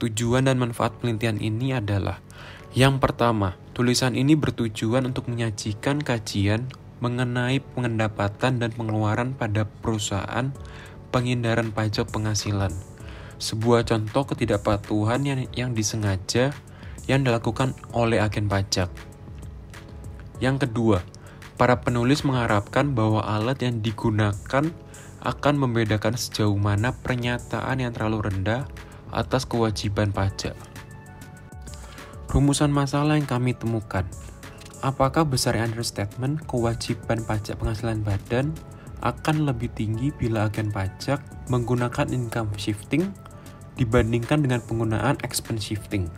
Tujuan dan manfaat penelitian ini adalah: yang pertama, tulisan ini bertujuan untuk menyajikan kajian mengenai pendapatan dan pengeluaran pada perusahaan penghindaran pajak penghasilan, sebuah contoh ketidakpatuhan yang disengaja yang dilakukan oleh agen pajak. Yang kedua, para penulis mengharapkan bahwa alat yang digunakan akan membedakan sejauh mana pernyataan yang terlalu rendah atas kewajiban pajak. Rumusan masalah yang kami temukan: apakah besar understatement kewajiban pajak penghasilan badan akan lebih tinggi bila agen pajak menggunakan income shifting dibandingkan dengan penggunaan expense shifting?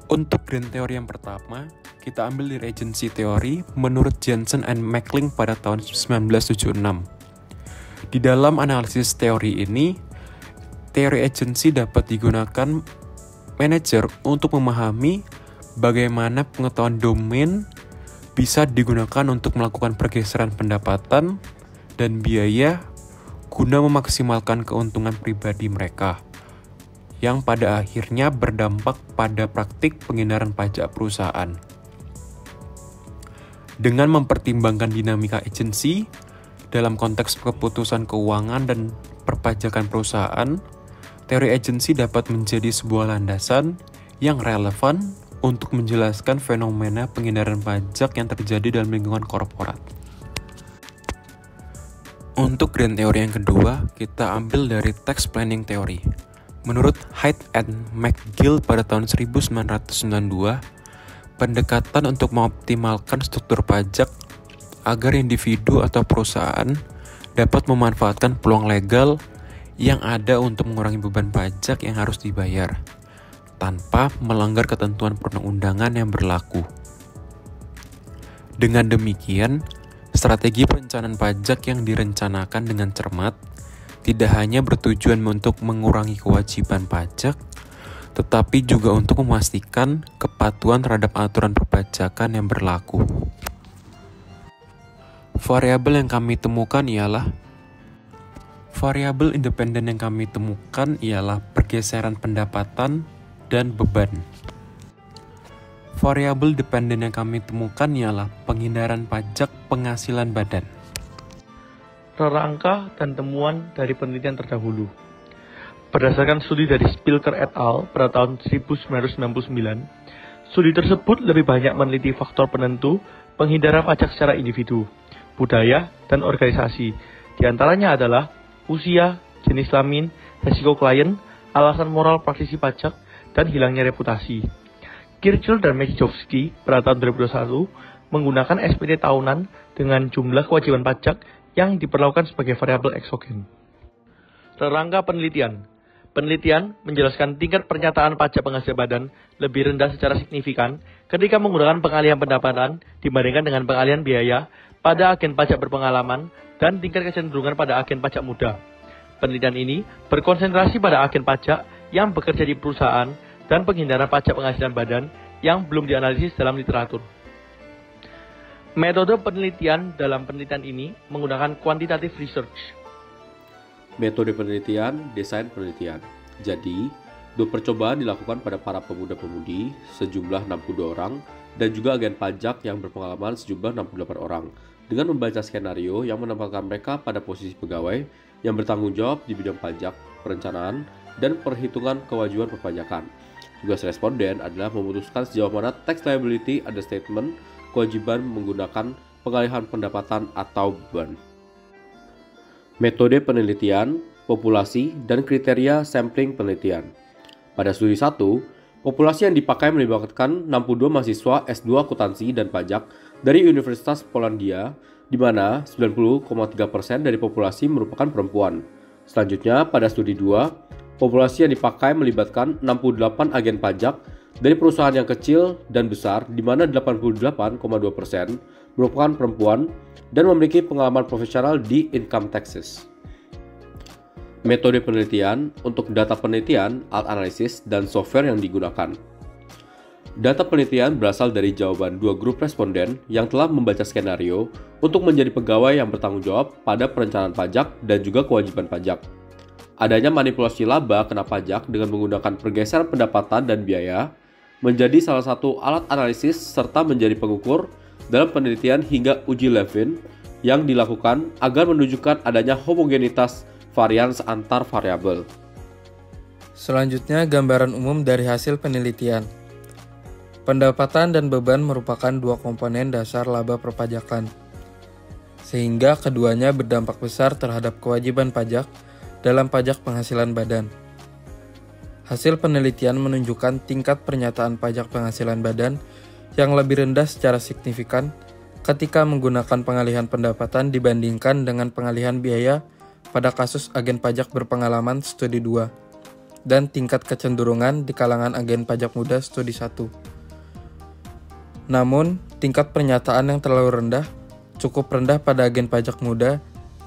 Untuk grand teori yang pertama, kita ambil dari agency teori menurut Jensen and Mackling pada tahun 1976. Di dalam analisis teori ini, teori agency dapat digunakan manajer untuk memahami bagaimana pengetahuan domain bisa digunakan untuk melakukan pergeseran pendapatan dan biaya guna memaksimalkan keuntungan pribadi mereka, yang pada akhirnya berdampak pada praktik penghindaran pajak perusahaan. Dengan mempertimbangkan dinamika agency dalam konteks keputusan keuangan dan perpajakan perusahaan, teori agency dapat menjadi sebuah landasan yang relevan untuk menjelaskan fenomena penghindaran pajak yang terjadi dalam lingkungan korporat. Untuk grand teori yang kedua, kita ambil dari tax planning teori. Menurut Hyde and McGill pada tahun 1992, pendekatan untuk mengoptimalkan struktur pajak agar individu atau perusahaan dapat memanfaatkan peluang legal yang ada untuk mengurangi beban pajak yang harus dibayar tanpa melanggar ketentuan perundang-undangan yang berlaku. Dengan demikian, strategi perencanaan pajak yang direncanakan dengan cermat tidak hanya bertujuan untuk mengurangi kewajiban pajak, tetapi juga untuk memastikan kepatuhan terhadap aturan perpajakan yang berlaku. Variabel independen yang kami temukan ialah pergeseran pendapatan dan beban. Variabel dependen yang kami temukan ialah penghindaran pajak penghasilan badan. Rangka dan temuan dari penelitian terdahulu. Berdasarkan studi dari Spilker et al. Pada tahun 1999, studi tersebut lebih banyak meneliti faktor penentu penghindaran pajak secara individu, budaya, dan organisasi. Di antaranya adalah usia, jenis kelamin, resiko klien, alasan moral praktisi pajak, dan hilangnya reputasi. Kirchner dan Mejovsky pada tahun 2021 menggunakan SPT tahunan dengan jumlah kewajiban pajak yang diperlakukan sebagai variabel eksogen. Rangka penelitian. Penelitian menjelaskan tingkat pernyataan pajak penghasilan badan lebih rendah secara signifikan ketika menggunakan pengalihan pendapatan dibandingkan dengan pengalihan biaya pada agen pajak berpengalaman dan tingkat kecenderungan pada agen pajak muda. Penelitian ini berkonsentrasi pada agen pajak yang bekerja di perusahaan dan penghindaran pajak penghasilan badan yang belum dianalisis dalam literatur. Metode penelitian dalam penelitian ini menggunakan quantitative research. Metode penelitian, desain penelitian. Jadi, 2 percobaan dilakukan pada para pemuda-pemudi sejumlah 62 orang dan juga agen pajak yang berpengalaman sejumlah 68 orang dengan membaca skenario yang menempatkan mereka pada posisi pegawai yang bertanggung jawab di bidang pajak, perencanaan, dan perhitungan kewajiban perpajakan. Tugas responden adalah memutuskan sejauh mana tax liability understatement kewajiban menggunakan pengalihan pendapatan atau beban. Metode penelitian, populasi, dan kriteria sampling penelitian. Pada studi 1, populasi yang dipakai melibatkan 62 mahasiswa S2 akuntansi dan pajak dari Universitas Polandia, di mana 90,3% dari populasi merupakan perempuan. Selanjutnya, pada studi 2, populasi yang dipakai melibatkan 68 agen pajak dari perusahaan yang kecil dan besar, di mana 88,2% merupakan perempuan dan memiliki pengalaman profesional di income taxes. metode penelitian untuk data penelitian, alat analisis, dan software yang digunakan. Data penelitian berasal dari jawaban dua grup responden yang telah membaca skenario untuk menjadi pegawai yang bertanggung jawab pada perencanaan pajak dan juga kewajiban pajak. Adanya manipulasi laba kena pajak dengan menggunakan pergeseran pendapatan dan biaya menjadi salah satu alat analisis serta menjadi pengukur dalam penelitian hingga uji Levin yang dilakukan agar menunjukkan adanya homogenitas varians antar variabel. Selanjutnya, gambaran umum dari hasil penelitian. Pendapatan dan beban merupakan dua komponen dasar laba perpajakan, sehingga keduanya berdampak besar terhadap kewajiban pajak dalam pajak penghasilan badan. Hasil penelitian menunjukkan tingkat pernyataan pajak penghasilan badan yang lebih rendah secara signifikan ketika menggunakan pengalihan pendapatan dibandingkan dengan pengalihan biaya pada kasus agen pajak berpengalaman studi 2 dan tingkat kecenderungan di kalangan agen pajak muda studi 1. Namun, tingkat pernyataan yang terlalu rendah cukup rendah pada agen pajak muda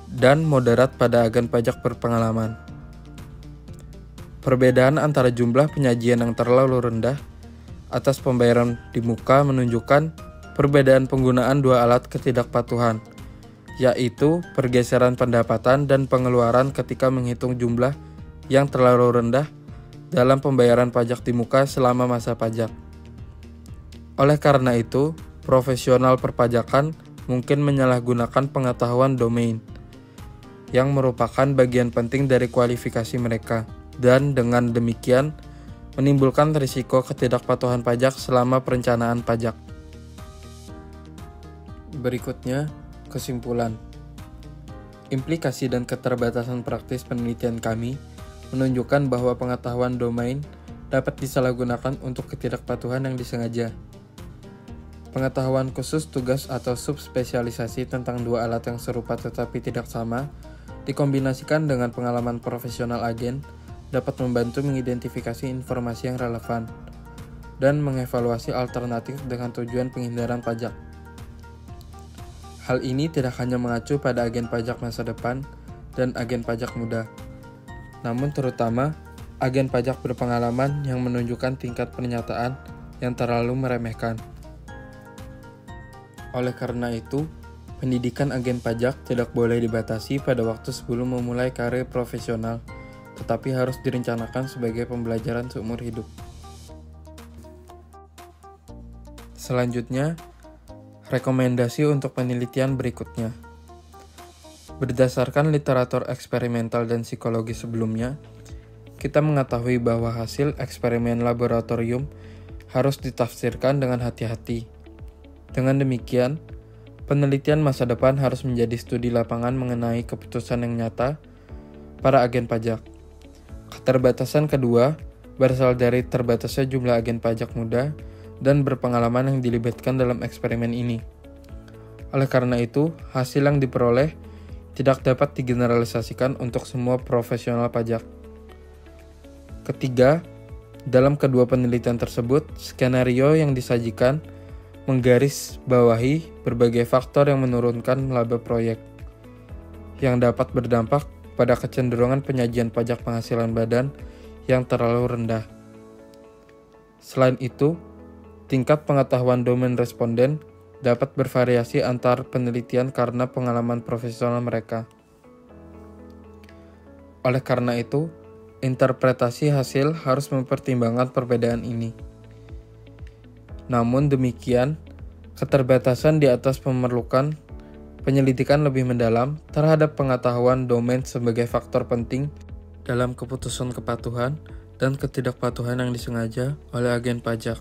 dan moderat pada agen pajak berpengalaman. Perbedaan antara jumlah penyajian yang terlalu rendah atas pembayaran di muka menunjukkan perbedaan penggunaan dua alat ketidakpatuhan, yaitu pergeseran pendapatan dan pengeluaran ketika menghitung jumlah yang terlalu rendah dalam pembayaran pajak di muka selama masa pajak. Oleh karena itu, profesional perpajakan mungkin menyalahgunakan pengetahuan domain, yang merupakan bagian penting dari kualifikasi mereka, dan dengan demikian menimbulkan risiko ketidakpatuhan pajak selama perencanaan pajak. Berikutnya, kesimpulan. Implikasi dan keterbatasan praktis penelitian kami menunjukkan bahwa pengetahuan domain dapat disalahgunakan untuk ketidakpatuhan yang disengaja. Pengetahuan khusus tugas atau subspesialisasi tentang dua alat yang serupa tetapi tidak sama, dikombinasikan dengan pengalaman profesional agen, dapat membantu mengidentifikasi informasi yang relevan dan mengevaluasi alternatif dengan tujuan penghindaran pajak. Hal ini tidak hanya mengacu pada agen pajak masa depan dan agen pajak muda, namun terutama agen pajak berpengalaman yang menunjukkan tingkat pernyataan yang terlalu meremehkan. Oleh karena itu, pendidikan agen pajak tidak boleh dibatasi pada waktu sebelum memulai karir profesional, tetapi harus direncanakan sebagai pembelajaran seumur hidup. Selanjutnya, rekomendasi untuk penelitian berikutnya. Berdasarkan literatur eksperimental dan psikologi sebelumnya, kita mengetahui bahwa hasil eksperimen laboratorium harus ditafsirkan dengan hati-hati. Dengan demikian, penelitian masa depan harus menjadi studi lapangan mengenai keputusan yang nyata para agen pajak. Keterbatasan kedua berasal dari terbatasnya jumlah agen pajak muda dan berpengalaman yang dilibatkan dalam eksperimen ini. Oleh karena itu, hasil yang diperoleh tidak dapat digeneralisasikan untuk semua profesional pajak. Ketiga, dalam kedua penelitian tersebut, skenario yang disajikan menggarisbawahi berbagai faktor yang menurunkan laba proyek, yang dapat berdampak pada kecenderungan penyajian pajak penghasilan badan yang terlalu rendah. Selain itu, tingkat pengetahuan domain responden dapat bervariasi antar penelitian karena pengalaman profesional mereka. Oleh karena itu, interpretasi hasil harus mempertimbangkan perbedaan ini. Namun demikian, keterbatasan di atas memerlukan penyelidikan lebih mendalam terhadap pengetahuan domain sebagai faktor penting dalam keputusan kepatuhan dan ketidakpatuhan yang disengaja oleh agen pajak.